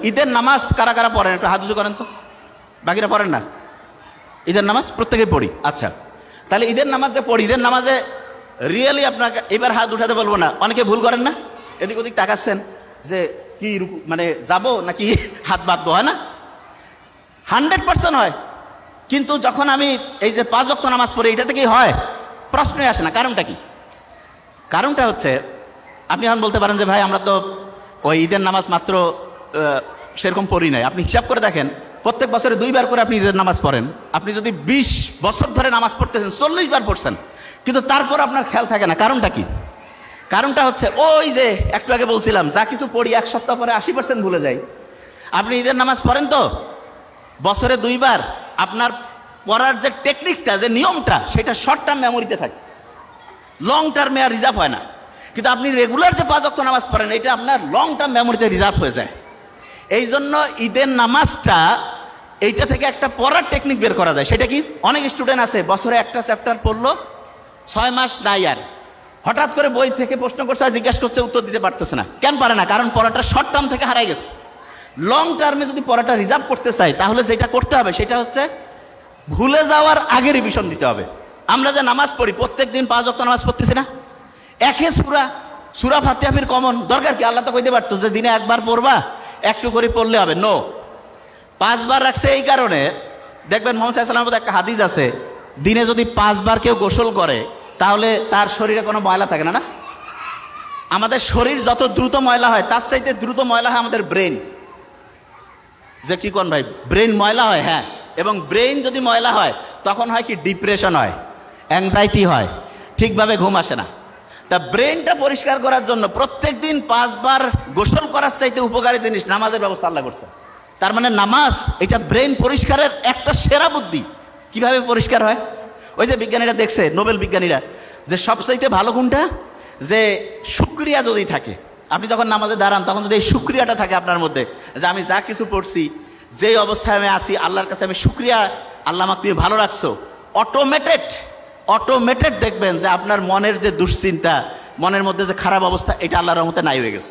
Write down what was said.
ঈদের নামাজ কারা কারা পড়েন একটু হাত উঁচু করেন তো। বাকিরা পড়েন না? ঈদের নামাজ প্রত্যেকেই পড়ি। আচ্ছা, তাহলে ঈদের নামাজ যে পড়ি, ঈদের নামাজে রিয়েলি আপনাকে এবার হাত উঠাতে বলবো না, অনেকে ভুল করেন না, এদিক ওদিক তাকাচ্ছেন যে কি মানে যাবো নাকি হাত বাঁধবো, হয় না? 100% হয়। কিন্তু যখন আমি এই যে 5 ওয়াক্ত নামাজ পড়ি, এটা থেকেই হয়, প্রশ্নই আসে না। কারণটা কি? কারণটা হচ্ছে, আপনি এখন বলতে পারেন যে ভাই আমরা তো ওই ঈদের নামাজ মাত্র সেরকম পড়ি নাই। আপনি হিসাব করে দেখেন, প্রত্যেক বছরে 2 বার করে আপনি ঈদের নামাজ পড়েন। আপনি যদি 20 বছর ধরে নামাজ পড়তেছেন, 40 বার পড়ছেন, কিন্তু তারপর আপনার খেয়াল থাকে না। কারণটা কি? কারণটা হচ্ছে ওই যে একটু আগে বলছিলাম, যা কিছু পড়ি 1 সপ্তাহ পরে 80% ভুলে যাই। আপনি ঈদের নামাজ পড়েন তো বছরে 2 বার, আপনার পড়ার যে টেকনিকটা, যে নিয়মটা, সেটা শর্ট টার্ম মেমোরিতে থাকে, লং টার্মে আর রিজার্ভ হয় না। কিন্তু আপনি রেগুলার যে 5 ওয়াক্ত নামাজ পড়েন, এটা আপনার লং টার্ম মেমোরিতে রিজার্ভ হয়ে যায়। এই জন্য ঈদের নামাজটা এইটা থেকে একটা পড়ার টেকনিক বের করা যায়। সেটা কি? অনেক স্টুডেন্ট আছে বছরে একটা চ্যাপ্টার পড়লো, 6 মাস নাই, আর হঠাৎ করে বই থেকে প্রশ্ন করছে, জিজ্ঞাসা করছে, উত্তর দিতে পারতেছে না। কেন পারে না? কারণ পড়াটা শর্ট টার্ম থেকে হারাই গেছে। লং টার্মে যদি পড়াটা রিজার্ভ করতে চাই, তাহলে যেটা করতে হবে সেটা হচ্ছে ভুলে যাওয়ার আগে রিভিশন দিতে হবে। আমরা যে নামাজ পড়ি, প্রত্যেক দিন 5 ওয়াক্ত নামাজ পড়তেছি না, একে সূরা ফাতিহা ফির কমন দরকার কি? আল্লাহ তো কইতে পারতো যে দিনে একবার পড়বা, একটু করে পড়লে হবে। নো, 5 বার রাখছে। এই কারণে দেখবেন মুহাম্মদ সাল্লাল্লাহু আলাইহি ওয়াসাল্লামের একটা হাদিস আছে, দিনে যদি 5 বার কেউ গোসল করে, তাহলে তার শরীরে কোনো ময়লা থাকে না। না, আমাদের শরীর যত দ্রুত ময়লা হয়, তার চাইতে দ্রুত ময়লা হয় আমাদের ব্রেন। যে কি কোন ভাই, ব্রেন ময়লা হয়? হ্যাঁ। এবং ব্রেন যদি ময়লা হয়, তখন হয় কি, ডিপ্রেশন হয়, অ্যাংজাইটি হয়, ঠিকভাবে ঘুম আসে না। তা ব্রেনটা পরিষ্কার করার জন্য প্রত্যেক দিন 5 বার গোসল করার চাইতে উপকারী জিনিস নামাজের ব্যবস্থা আল্লাহ করছে। তার মানে নামাজ এটা ব্রেন পরিষ্কারের একটা সেরা বুদ্ধি। কিভাবে পরিষ্কার হয়? ওই যে বিজ্ঞানীরা দেখছে, নোবেল বিজ্ঞানীরা, যে সবচাইতে ভালো কোনটা, যে শুকরিয়া যদি থাকে, আপনি যখন নামাজে দাঁড়ান, তখন যদি এই শুকরিয়াটা থাকে আপনার মধ্যে, যে আমি যা কিছু পড়ছি, যে অবস্থায় আমি আছি, আল্লাহর কাছে আমি শুকরিয়া, আল্লাহ আমাকে তুমি ভালো রাখছো, অটোমেটেড দেখবেন যে আপনার মনের যে দুশ্চিন্তা, মনের মধ্যে যে খারাপ অবস্থা, এটা আল্লাহর রহমতে নাই হয়ে গেছে।